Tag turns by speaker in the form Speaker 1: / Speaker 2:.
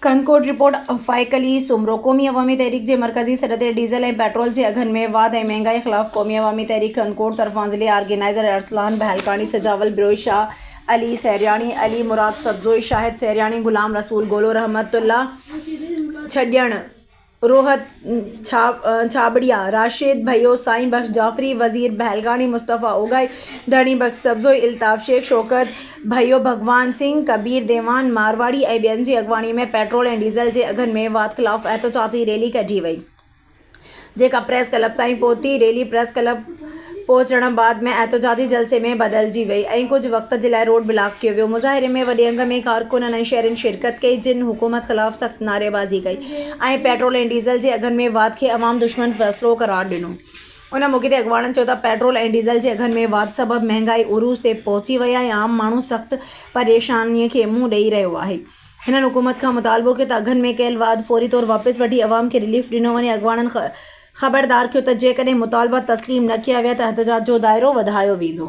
Speaker 1: कनकोट report फ़ाइकली Soomro क़ौमी अवामी तहरीक जे मरकज़ी सदर डीज़ल ऐं पेट्रोल जे अघनि में वाधि ऐं महांगाई ख़िलाफ़ क़ौमी अवामी तहरीक कनकोट तरफ़ां ज़िले ऑर्गेनाइज़र अरसलान बहलकानी सजावल बिरोई शाह अली सैरियानी अली मुराद सब्ज़ोई शाहिद सैरियानी गुलाम रसूल गोलो रहमतुल्ला छॼण रोहत छाबड़िया राशिद भैयो साईं बख्श जाफरी वज़ीर बहलकानी मुस्तफ़ा ओगाई धरणी बख्श सब्ज़ोई इल्ताफ़ शेख शौकत भैयो भगवान सिंह कबीर देवान मारवाड़ी ऐं ॿियनि जी अॻवानी में पेट्रोल ऐं डीज़ल जे अघनि में वाधि ख़िलाफ़ एहतजाजी रैली कढी वई, जेका प्रेस क्लब ताईं पहुती। रैली प्रेस क्लब पहुचण बाद में एहतजाजी जलसे में बदिलजी वई ऐं कुछ वक़्त जे लाइ रोड ब्लॉक कयो वियो। मुज़ाहिरे में वॾे अंग में कारकुननि ऐं शहरियुनि शिरकत कई, जिन हुकूमत ख़िलाफ़ सख़्त नारेबाज़ी कई ऐं पेट्रोल ऐं डीज़ल जे अघनि में वाधि खे अवाम दुश्मन फ़ैसिलो करार ॾिनो। उन मौक़े ते अॻवाननि चयो त पेट्रोल ऐं डीज़ल जे अघनि में वाधि सबबि महांगाई उरूज़ ते पहुची वई आहे ऐं आम माण्हू सख़्त परेशानीअ खे मुंहुं ॾेई रहियो आहे। हिननि हुकूमत खां मुतालबो कयो त अघनि में कयल वाधि फ़ौरी तौरु वापसि वठी अवाम खे रिलीफ ॾिनो वञे। अॻवाननि ख़बरदार कयो त जेकॾहिं मुतालबा तस्लीम न कया विया त एहतजाज जो दाइरो वधायो वेंदो।